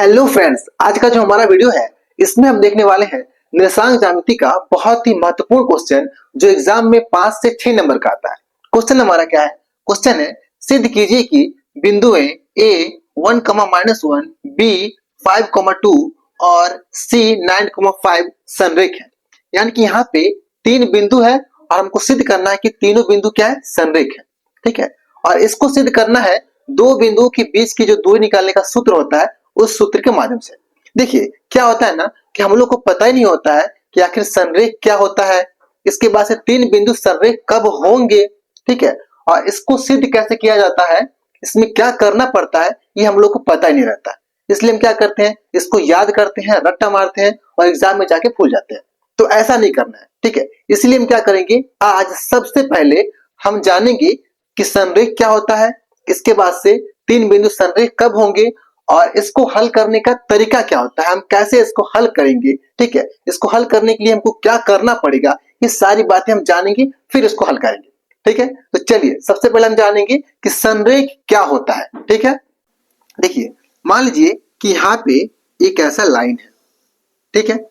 Hello friends, आज का जो हमारा वीडियो है इसमें हम देखने वाले हैं निर्देशांक ज्यामिति का बहुत ही महत्वपूर्ण क्वेश्चन जो एग्जाम में 5 से 6 नंबर का आता है। क्वेश्चन हमारा क्या है? क्वेश्चन है सिद्ध कीजिए कि बिंदुएं A 1,-1, B 5,2 और C 9,5 संरेख है। यानी कि यहाँ पे 3 बिंदु है और हमको सिद्ध करना है कि तीनों बिंदु क्या है? संरेख है। ठीक है, और इसको सिद्ध करना है दो बिंदुओं के बीच की जो दूरी निकालने का सूत्र होता है उस सूत्र के माध्यम से। देखिए क्या होता है ना कि हम लोग को पता ही नहीं होता है कि आखिर संरेख क्या होता है, इसके बाद से 3 बिंदु संरेख कब होंगे। ठीक है, और इसको सिद्ध कैसे किया जाता है, इसमें क्या करना पड़ता है, ये हम लोग को पता ही नहीं रहता है। इसलिए हम क्या करते हैं, इसको याद करते हैं, रट्टा मारते हैं और एग्जाम में जाके भूल जाते हैं। तो ऐसा नहीं करना है। ठीक है, इसलिए हम क्या करेंगे, आज सबसे पहले हम जानेंगे कि संरेख क्या होता है, इसके बाद से 3 बिंदु संरेख कब होंगे और इसको हल करने का तरीका क्या होता है, हम कैसे इसको हल करेंगे। ठीक है, इसको हल करने के लिए हमको क्या करना पड़ेगा, ये सारी बातें हम जानेंगे, फिर इसको हल करेंगे। ठीक है, तो चलिए सबसे पहले हम जानेंगे कि संरेख क्या होता है। ठीक है, देखिए मान लीजिए कि यहाँ पे एक ऐसा लाइन है। ठीक है,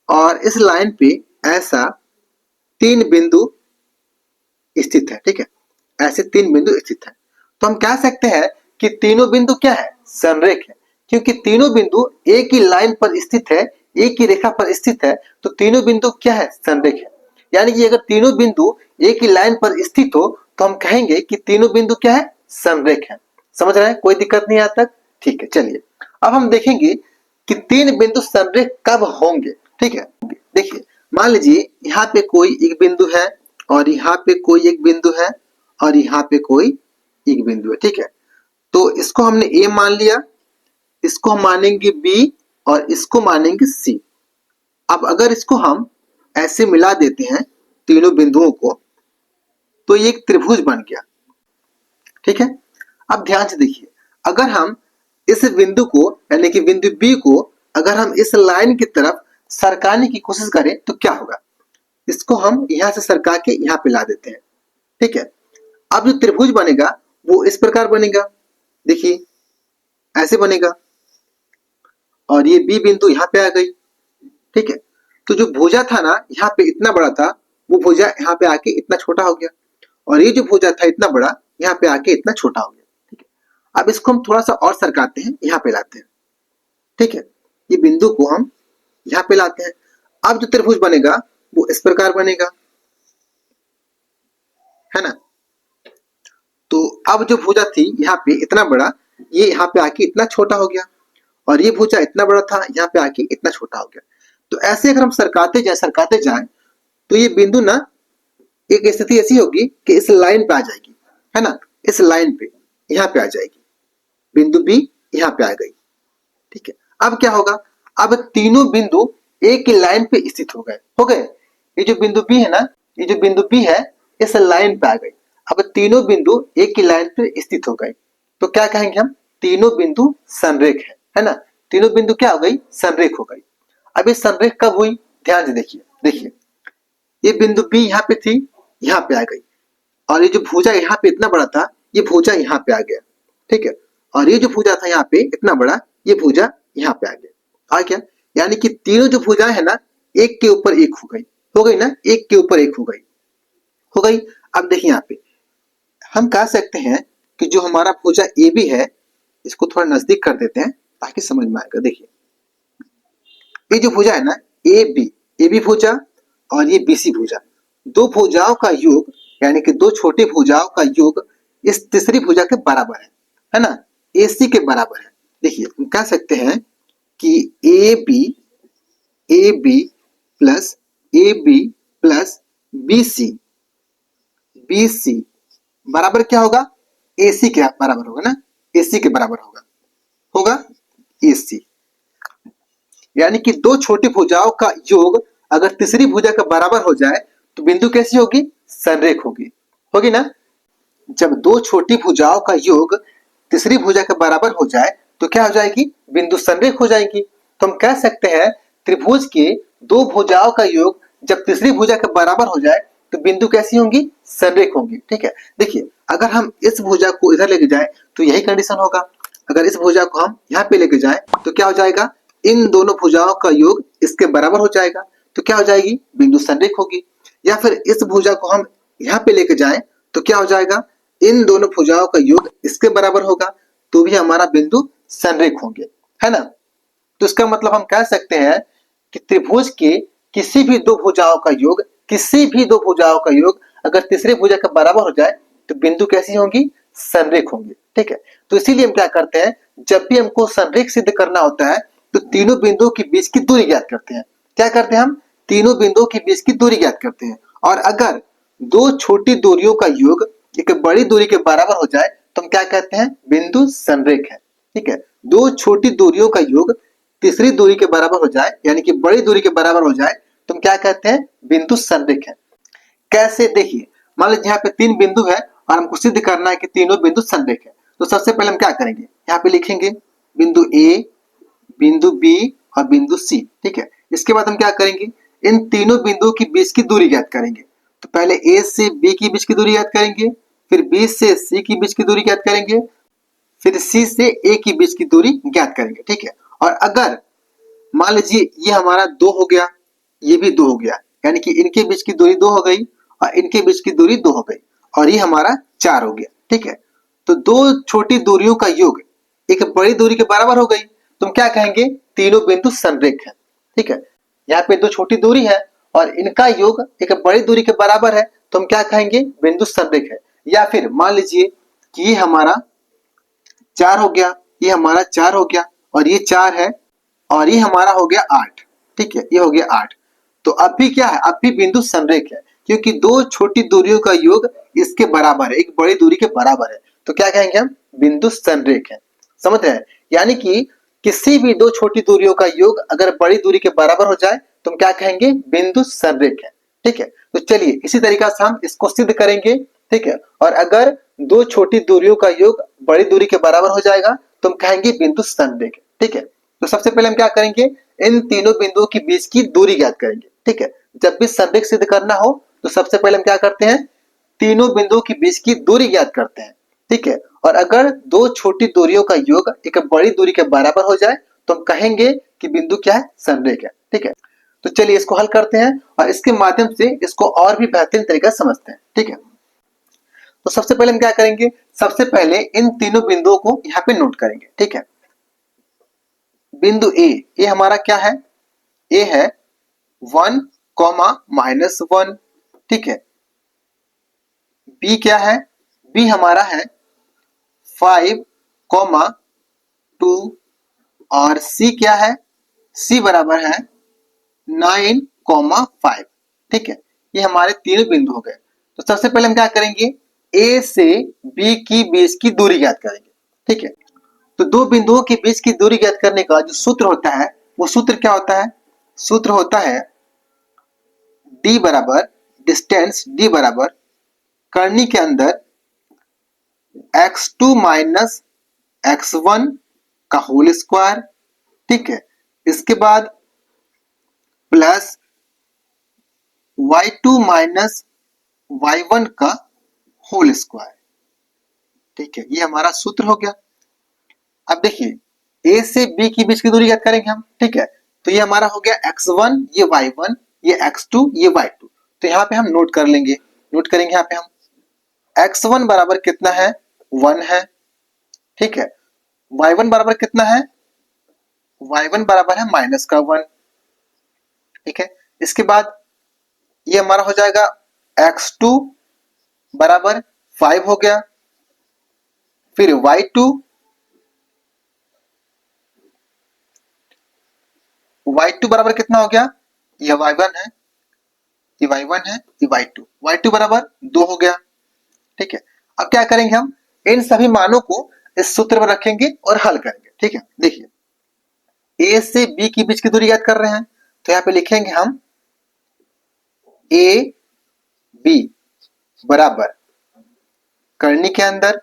और इस लाइन पे ऐसा 3 बिंदु स्थित है। ठीक है, ऐसे 3 बिंदु स्थित है, तो हम कह सकते हैं कि तीनों बिंदु क्या है? संरेख है, क्योंकि तीनों बिंदु एक ही लाइन पर स्थित है, एक ही रेखा पर स्थित है, तो तीनों बिंदु क्या है? संरेख है। यानी कि अगर तीनों बिंदु एक ही लाइन पर स्थित हो तो हम कहेंगे कि तीनों बिंदु क्या है? संरेख है। समझ रहे हैं? कोई दिक्कत नहीं यहाँ तक? ठीक है, चलिए अब हम देखेंगे कि 3 बिंदु संरेख कब होंगे। ठीक है, देखिए मान लीजिए यहाँ पे कोई एक बिंदु है और यहाँ पे कोई एक बिंदु है और यहाँ पे कोई एक बिंदु है। ठीक है, तो इसको हमने ए मान लिया, इसको हम मानेंगे बी और इसको मानेंगे सी। अब अगर इसको हम ऐसे मिला देते हैं तीनों बिंदुओं को तो ये एक त्रिभुज बन गया। ठीक है, अब ध्यान से देखिए, अगर हम इस बिंदु को यानी कि बिंदु बी को अगर हम इस लाइन की तरफ सरकाने की कोशिश करें तो क्या होगा, इसको हम यहां से सरका के यहां पे ला देते हैं। ठीक है, अब जो त्रिभुज बनेगा वो इस प्रकार बनेगा, देखिए ऐसे बनेगा और ये बी बिंदु यहाँ पे आ गई। ठीक है, तो जो भुजा था ना यहाँ पे इतना बड़ा था, वो भुजा यहाँ पे आके इतना छोटा हो गया और ये जो भुजा था इतना बड़ा यहाँ पे आके इतना छोटा हो गया। ठीक है, अब इसको हम थोड़ा सा और सरकाते हैं, यहाँ पे लाते हैं। ठीक है, ये बिंदु को हम यहाँ पे लाते हैं। अब जो त्रिभुज बनेगा वो इस प्रकार बनेगा, है ना। तो अब जो भुजा थी यहाँ पे इतना बड़ा, ये यहाँ पे आके इतना छोटा हो गया और ये भुजा इतना बड़ा था, यहाँ पे आके इतना छोटा हो गया। तो ऐसे अगर हम सरकाते जाएं तो ये बिंदु ना एक स्थिति ऐसी होगी कि इस लाइन पे आ जाएगी, है ना, इस लाइन पे यहाँ पे आ जाएगी, बिंदु बी यहाँ पे आ गई। ठीक है, अब क्या होगा, अब तीनों बिंदु एक ही लाइन पे स्थित हो गए। ये जो बिंदु बी है ना, ये जो बिंदु बी है इस लाइन पे आ गई। अब तीनों बिंदु एक ही लाइन पे स्थित हो गए तो क्या कहेंगे हम, तीनों बिंदु संरेख है ना। तीनों बिंदु क्या हो गई? संरेख हो गई। अब ये संरेख कब हुई? ध्यान से देखिए, देखिए ये बिंदु बी यहाँ पे थी, यहाँ पे आ गई और ये जो भुजा यहाँ पे इतना बड़ा था, ये भुजा यहाँ पे आ गया। ठीक है, और ये जो भुजा था यहाँ पे इतना बड़ा, ये भुजा यहाँ पे आ गया। यानी कि तीनों जो भुजाएं है ना एक के ऊपर एक हो गई ना, एक के ऊपर एक हो गई। अब देखिए यहाँ पे हम कह सकते हैं कि जो हमारा भुजा ए बी है, इसको थोड़ा नजदीक कर देते हैं ताकि समझ में आएगा। देखिए ये जो भुजा है ना ए बी भुजा और ये बी सी भुजा, दो भुजाओं का योग यानी कि दो छोटी भुजाओं का योग इस तीसरी भुजा के बराबर है ना, ए सी के बराबर है। देखिए हम कह सकते हैं कि A B plus B C बराबर क्या होगा? ए सी के बराबर होगा ना, ए सी के बराबर होगा ए सी। यानी कि दो छोटी भुजाओं का योग अगर तीसरी भुजा का बराबर हो जाए तो बिंदु कैसी होगी? संरेख होगी ना। जब दो छोटी भुजाओं का योग तीसरी भुजा के बराबर हो जाए तो क्या हो जाएगी? बिंदु संरेख हो जाएगी। तो हम कह सकते हैं त्रिभुज के दो भुजाओं का योग जब तीसरी भुजा के बराबर हो जाए तो बिंदु कैसी होंगी? संरेख होंगी। ठीक है, देखिए अगर हम इस भुजा को इधर लेके जाए तो यही कंडीशन होगा। अगर इस भुजा को हम यहाँ पे लेके जाएं तो क्या हो जाएगा, इन दोनों भुजाओं का योग इसके बराबर हो जाएगा, तो क्या हो जाएगी, बिंदु संरेख होगी। या फिर इस भुजा को हम यहाँ पे लेके जाएं तो क्या हो जाएगा, इन दोनों भुजाओं का योग इसके बराबर होगा, तो भी हमारा बिंदु संरेख होंगे, है ना। तो इसका मतलब हम कह सकते हैं कि त्रिभुज के किसी भी दो भुजाओं का योग, किसी भी दो भुजाओं का योग अगर तीसरे भुजा के बराबर हो जाए तो बिंदु कैसी होंगी, संरेख होंगी। ठीक है, तो इसीलिए हम क्या करते हैं, जब भी हमको संरेख सिद्ध करना होता है तो तीनों बिंदुओं के बीच की दूरी ज्ञात करते हैं। क्या करते हैं, हम तीनों बिंदुओं के बीच की दूरी ज्ञात करते हैं, और अगर दो छोटी दूरियों का योग एक बड़ी दूरी के बराबर हो जाए तो हम क्या कहते हैं, बिंदु संरेख है। ठीक है, दो छोटी दूरियों का योग तीसरी दूरी के बराबर हो जाए, यानी कि बड़ी दूरी के बराबर हो जाए, तो हम क्या कहते हैं, बिंदु संरेख है। कैसे, देखिए, मान लीजिए यहाँ पे तीन बिंदु है और हमको सिद्ध करना है कि तीनों बिंदु संरेख है। तो सबसे पहले हम क्या करेंगे, यहाँ पे लिखेंगे बिंदु ए, बिंदु बी और बिंदु सी। ठीक है, इसके बाद हम क्या करेंगे, इन तीनों बिंदुओं के बीच की दूरी ज्ञात करेंगे। तो पहले ए से बी के बीच की दूरी ज्ञात करेंगे, फिर बी से सी के बीच की दूरी ज्ञात करेंगे, फिर सी से ए के बीच की दूरी ज्ञात करेंगे। ठीक है, और अगर मान लीजिए ये हमारा 2 हो गया, ये भी 2 हो गया, यानी कि इनके बीच की दूरी 2 हो गई और इनके बीच की दूरी 2 हो गई, और ये हमारा 4 हो गया। ठीक है, तो दो छोटी दूरियों का योग एक बड़ी दूरी के बराबर हो गई, तो हम क्या कहेंगे, तीनों बिंदु संरेख है। ठीक है, यहाँ पे दो छोटी दूरी है और इनका योग एक बड़ी दूरी के बराबर है, तो हम क्या कहेंगे, बिंदु संरेख है। या फिर मान लीजिए कि ये हमारा 4 हो गया, ये हमारा 4 हो गया और ये 4 है, और ये हमारा हो गया 8। ठीक है, ये हो गया 8, तो अब भी क्या है, अब भी बिंदु संरेख है, क्योंकि दो छोटी दूरियों का योग इसके बराबर है, एक बड़ी दूरी के बराबर है, तो क्या कहेंगे हम, बिंदु संरेख है। समझ रहे हैं, यानी कि किसी भी दो छोटी दूरियों का योग अगर बड़ी दूरी के बराबर हो जाए तो हम क्या कहेंगे, बिंदु संरेख है। ठीक है, तो चलिए इसी तरीका से हम इसको सिद्ध करेंगे। ठीक है, और अगर दो छोटी दूरियों का योग बड़ी दूरी के बराबर हो जाएगा तो हम कहेंगे बिंदु संरेख है। ठीक है, तो सबसे पहले हम क्या करेंगे, इन तीनों बिंदुओं के बीच की दूरी ज्ञात करेंगे। ठीक है, जब भी संरेख सिद्ध करना हो तो सबसे पहले हम क्या करते हैं, तीनों बिंदुओं के बीच की दूरी ज्ञात करते हैं। ठीक है, और अगर दो छोटी दूरियों का योग एक बड़ी दूरी के बराबर हो जाए तो हम कहेंगे कि बिंदु क्या है, संरेख है। ठीक है, तो चलिए इसको हल करते हैं और इसके माध्यम से इसको और भी बेहतरीन तरीका समझते हैं। ठीक है, तो सबसे पहले हम क्या करेंगे, सबसे पहले इन तीनों बिंदुओं को यहाँ पे नोट करेंगे। ठीक है, बिंदु ए, ये हमारा क्या है, ए है 1, -1। ठीक है, बी क्या है, बी हमारा है 5, 2 और सी क्या है, सी बराबर है 9, 5। ठीक है, ये हमारे तीनों बिंदु हो गए। तो सबसे पहले हम क्या करेंगे, ए से बी की बीच की दूरी ज्ञात करेंगे। ठीक है, तो दो बिंदुओं के बीच की दूरी ज्ञात करने का जो सूत्र होता है वो सूत्र क्या होता है, सूत्र होता है d बराबर डिस्टेंस, d बराबर करनी के अंदर x2 माइनस x1 का होल स्क्वायर। ठीक है, इसके बाद प्लस y2 माइनस y1 का होल स्क्वायर। ठीक है, ये हमारा सूत्र हो गया। अब देखिए a से b की बीच की दूरी ज्ञात करेंगे हम। ठीक है, तो ये हमारा हो गया x1, ये y1, ये x2, ये y2। तो यहाँ पे हम नोट कर लेंगे, नोट करेंगे यहाँ पे हम x1 बराबर कितना है, 1 है। ठीक है, y1 बराबर कितना है, y1 बराबर है -1। ठीक है, इसके बाद ये हमारा हो जाएगा x2 बराबर 5 हो गया, फिर y2 बराबर कितना हो गया, ये y1 है, ये y1 है, ये y2 बराबर 2 हो गया। ठीक है, अब क्या करेंगे, हम इन सभी मानों को इस सूत्र में रखेंगे और हल करेंगे। ठीक है, देखिए a से b की बीच की दूरी याद कर रहे हैं, तो यहाँ पे लिखेंगे हम a b बराबर करनी के अंदर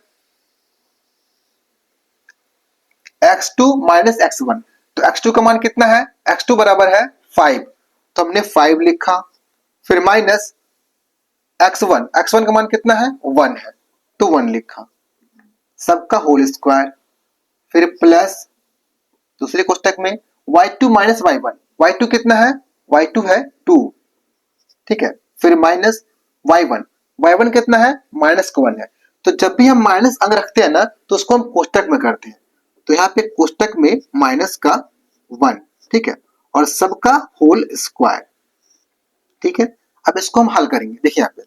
x2 माइनस x1। तो x2 का मान कितना है, x2 बराबर है 5, तो हमने 5 लिखा, फिर माइनस x1, x1 का मान कितना है, 1 है, तो 1 लिखा, सबका होल स्क्वायर, फिर प्लस दूसरे कोष्टक में y2 माइनस y1, y2 कितना है, y2 है 2, ठीक है, फिर माइनस y1, y1 कितना है, -1 है। तो जब भी हम माइनस अंक रखते हैं ना तो उसको हम कोष्टक में करते हैं, तो यहाँ पे कोष्टक में माइनस का 1, ठीक है, और सबका होल स्क्वायर, ठीक है। अब इसको हम हल करेंगे, देखिए यहाँ पे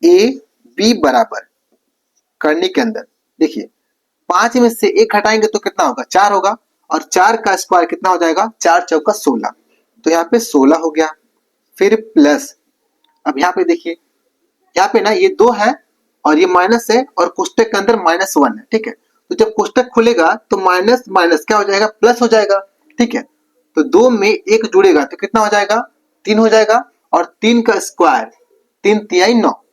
ए बी बराबर करने के अंदर देखिए 5 में से 1 घटाएंगे तो कितना होगा, 4 होगा, और 4 का स्क्वायर कितना हो जाएगा, 4 चौका 16, तो यहाँ पे 16 हो गया। फिर प्लस, अब यहाँ पे देखिए, यहाँ पे ना ये 2 है और ये माइनस है और कोष्टक के अंदर -1 है, ठीक है, तो जब कोष्टक खुलेगा तो माइनस माइनस क्या हो जाएगा, प्लस हो जाएगा, ठीक है। तो 2 में 1 जुड़ेगा तो कितना हो जाएगा, 3 हो जाएगा, और 3 का स्क्वायर 3 तिहाई 9,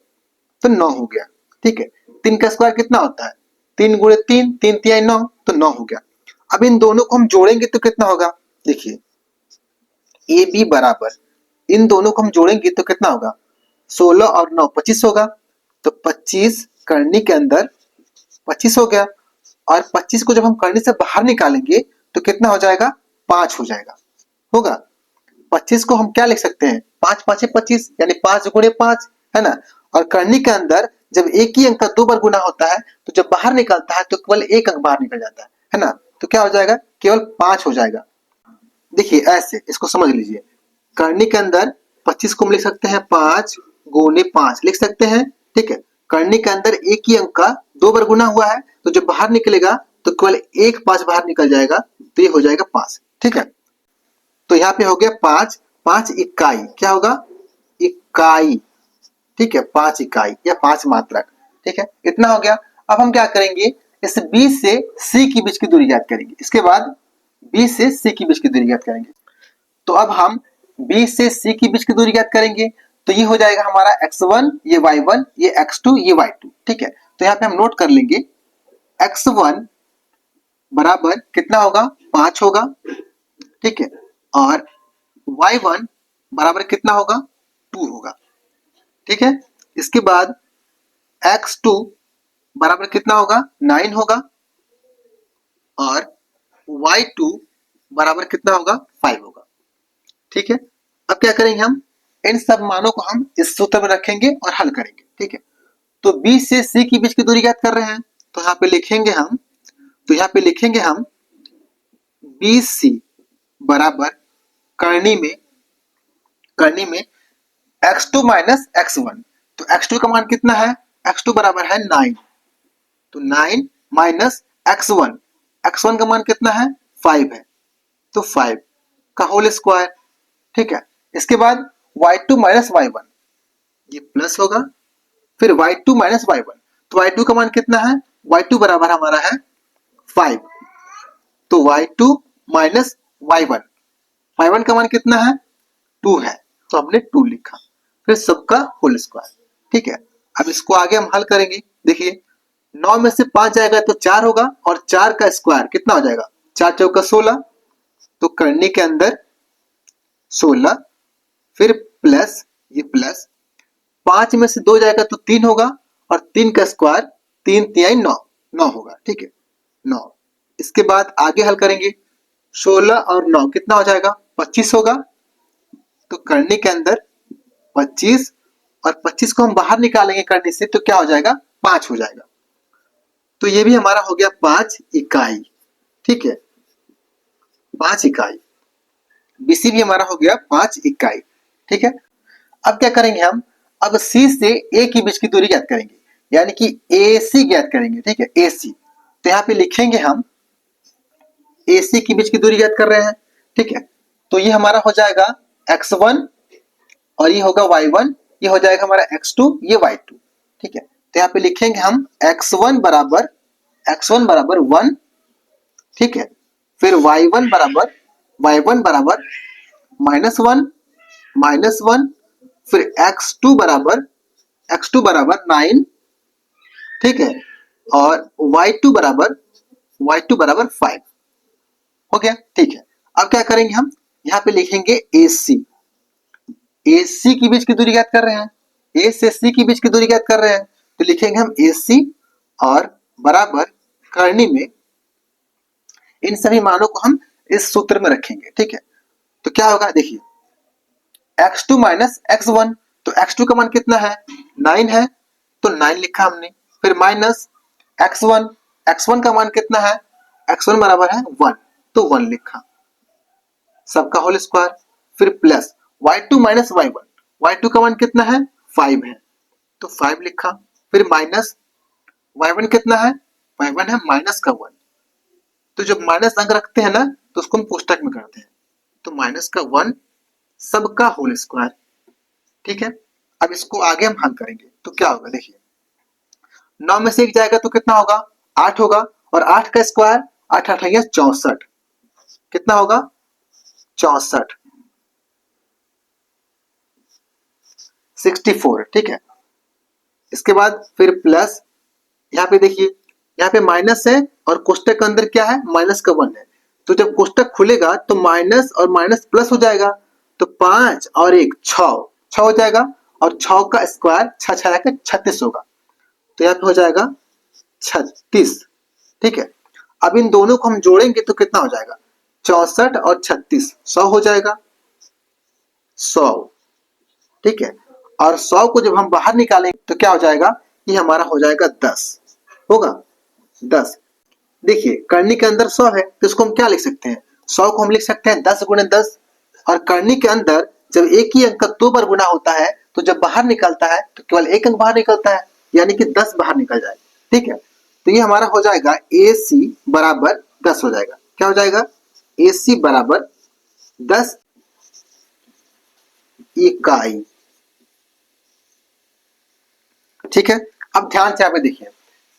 तो 9 हो गया, ठीक है। 3 का स्क्वायर कितना होता है, 3 गुणे 3, 3 तिहाई 9, तो 9 हो गया। अब इन दोनों को हम जोड़ेंगे तो कितना होगा, देखिए ए बी बराबर, इन दोनों को हम जोड़ेंगे तो कितना होगा, 16 और 9 25 होगा, तो 25 करनी के अंदर 25 हो गया, और 25 को जब हम करनी से बाहर निकालेंगे तो कितना हो जाएगा, 5 हो जाएगा, होगा। 25 को हम क्या लिख सकते हैं, 5 5 25, यानी 5 गुणे 5, है ना। और करनी के अंदर जब एक ही अंक का 2 बार गुना होता है तो जब बाहर निकलता है तो केवल एक अंक बाहर निकल जाता है ना, तो क्या हो जाएगा, केवल 5 हो जाएगा। देखिए ऐसे इसको समझ लीजिए, करनी के अंदर 25 को हम लिख सकते हैं 5 गुणे 5 लिख सकते हैं, ठीक है। करनी के अंदर एक ही अंक का 2 बार गुना हुआ है तो जब बाहर निकलेगा तो केवल एक 5 बाहर निकल जाएगा, तो ये हो जाएगा 5, ठीक है। तो यहाँ पे हो गया 5, 5 इकाई, क्या होगा, इकाई, ठीक है, 5 इकाई या 5 मात्रक, ठीक है, इतना हो गया। अब हम क्या करेंगे, इस B से C की बीच की दूरी ज्ञात करेंगे, इसके बाद B से C की बीच की दूरी ज्ञात करेंगे। तो अब हम B से C की बीच की दूरी ज्ञात करेंगे, तो ये हो जाएगा हमारा x1, ये y1, ये x2, ये y2, ठीक है। तो यहाँ पे हम नोट कर लेंगे x1 बराबर कितना होगा, 5 होगा, ठीक है, और y1 बराबर कितना होगा, 2 होगा, ठीक है। इसके बाद x2 बराबर कितना होगा, 9 होगा, और y2 बराबर कितना होगा, 5 होगा, ठीक है। अब क्या करेंगे, हम इन सब मानों को हम इस सूत्र में रखेंगे और हल करेंगे, ठीक है। तो B से C की बीच की दूरी ज्ञात कर रहे हैं, तो यहाँ पे लिखेंगे हम, BC बराबर करनी में x2 माइनस x1, तो x2 का मान कितना है, x2 बराबर है 9, तो 9 माइनस x1 का मान कितना है, 5 है, तो 5 का होल स्क्वायर, ठीक है। इसके बाद y2 माइनस y1, ये प्लस होगा, फिर y2 माइनस y1, तो y2 का मान कितना है, y2 बराबर हमारा है 5, तो y2 माइनस y1 का मान कितना है, 2 है, तो हमने 2 लिखा, फिर सबका होल स्क्वायर, ठीक है। अब इसको आगे हम हल करेंगे, देखिए 9 में से 5 जाएगा तो 4 होगा, और 4 का स्क्वायर कितना हो जाएगा, 4 चौका 16, तो करने के अंदर 16, फिर प्लस, ये प्लस 5 में से 2 जाएगा तो 3 होगा, और 3 का स्क्वायर 3 तिहाई 9 होगा, ठीक है, 9। इसके बाद आगे हल करेंगे, 16 और 9 कितना हो जाएगा, 25 होगा, तो करने के अंदर 25, और 25 को हम बाहर निकालेंगे करने से तो क्या हो जाएगा, 5 हो जाएगा, तो ये भी हमारा हो गया 5 इकाई, ठीक है, 5 इकाई। BC भी हमारा हो गया 5 इकाई, ठीक है। अब क्या करेंगे हम, अब C से A की बीच की दूरी ज्ञात करेंगे, यानी कि AC ज्ञात करेंगे, ठीक है, AC। तो यहाँ पे लिखेंगे हम AC की बीच की दूरी ज्ञात कर रहे हैं, ठीक है। तो ये हमारा हो जाएगा x1, और ये होगा y1, ये हो जाएगा हमारा x2, ये y2, ठीक है। तो यहाँ पे लिखेंगे हम x1 बराबर 1, ठीक है, फिर y1 बराबर -1, फिर x2 बराबर 9, ठीक है, और y2 बराबर 5 हो गया, ठीक है। अब क्या करेंगे, हम यहाँ पे लिखेंगे AC की बीच की दूरी ज्ञात कर रहे हैं, A से C की बीच की दूरी ज्ञात कर रहे हैं, तो लिखेंगे हम AC और बराबर करनी में इन सभी मानों को हम इस सूत्र में रखेंगे। ठीक है, तो क्या होगा देखिए, x2 माइनस x1, तो x2 का मान कितना है 9 है, तो 9 लिखा हमने। फिर माइनस x1, x1 का मान कितना है, x1 बराबर है 1, तो 1 लिखा सबका होल स्क्वायर। फिर plus y2 minus y1, y2 का मान कितना है 5 है, तो 5 लिखा। फिर माइनस y1 कितना है, y1 है माइनस का 1, तो जब माइनस अंक रखते हैं ना तो उसको हम कोष्टक में करते हैं, तो माइनस का 1 सबका होल स्क्वायर। ठीक है, अब इसको आगे हम हल करेंगे तो क्या होगा देखिए, 9 में से 1 जाएगा तो कितना होगा 8 होगा, और 8 का स्क्वायर 8 8 64, कितना होगा 64, 64। ठीक है, इसके बाद फिर प्लस, यहाँ पे देखिए यहाँ पे माइनस है और कोष्टक के अंदर क्या है माइनस का 1 है, तो जब कोष्टक खुलेगा तो माइनस और माइनस प्लस हो जाएगा, तो 5 और 1 6 हो जाएगा, और 6 का स्क्वायर 6 36 होगा, तो यहाँ पे हो जाएगा 36। ठीक है, अब इन दोनों को हम जोड़ेंगे तो कितना हो जाएगा 64 और 36 100 हो जाएगा 100। ठीक है, और 100 को जब हम बाहर निकालेंगे तो क्या हो जाएगा, ये हमारा हो जाएगा 10 होगा 10। देखिए करनी के अंदर 100 है तो इसको हम क्या लिख सकते हैं, 100 को हम लिख सकते हैं 10 गुणे 10, और करनी के अंदर जब एक ही अंक का 2 बार गुना होता है तो जब बाहर निकलता है तो केवल एक अंक बाहर निकलता है, यानी कि 10 बाहर निकल जाए। ठीक है, तो ये हमारा हो जाएगा AC बराबर 10 हो जाएगा। क्या हो जाएगा, AC बराबर 10 इकाई। ठीक है, अब ध्यान से यहाँ पे देखिए,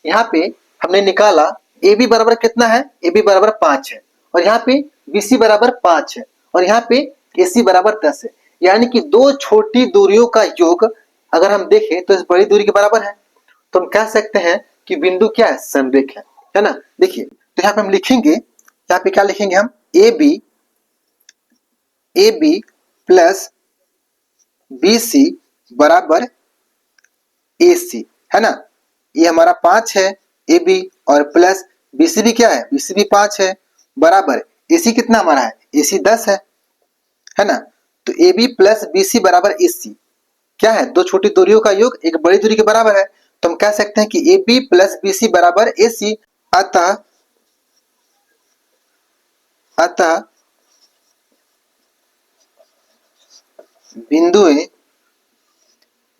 यहाँ पे हमने निकाला AB बराबर कितना है, AB बराबर 5 है, और यहाँ पे BC बराबर 5 है, और यहाँ पे AC बराबर 10 है, यानी कि दो छोटी दूरियों का योग अगर हम देखें तो इस बड़ी दूरी के बराबर है, तो हम कह सकते हैं कि बिंदु क्या है, समरेख है ना। देखिए तो यहाँ पे हम लिखेंगे, यहाँ पे क्या लिखेंगे हम, AB प्लस BC बराबर AC है ना, ये हमारा 5 है AB, और प्लस BC भी क्या है, BC भी 5 है, बराबर AC कितना हमारा है, AC 10 है ना। तो AB प्लस BC बराबर AC क्या है, दो छोटी दूरियों का योग एक बड़ी दूरी के बराबर है, तो हम कह सकते हैं कि AB प्लस BC बराबर AC। अतः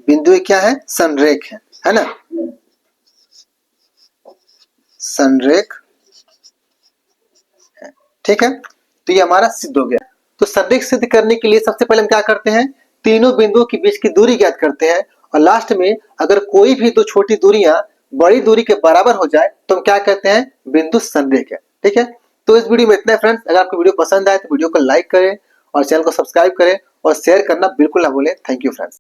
बिंदुएं क्या है, संरेख है ना, संरेख है। ठीक है, तो ये हमारा सिद्ध हो गया। तो संरेख सिद्ध करने के लिए सबसे पहले हम क्या करते हैं, तीनों बिंदुओं के बीच की दूरी ज्ञात करते हैं, और लास्ट में अगर कोई भी दो छोटी दूरियां बड़ी दूरी के बराबर हो जाए तो हम क्या कहते हैं, बिंदु संरेख है। ठीक है, तो इस वीडियो में इतना है फ्रेंड्स। अगर आपको वीडियो पसंद आए तो वीडियो को लाइक करें और चैनल को सब्सक्राइब करें और शेयर करना बिल्कुल ना भूलें। Thank you friends.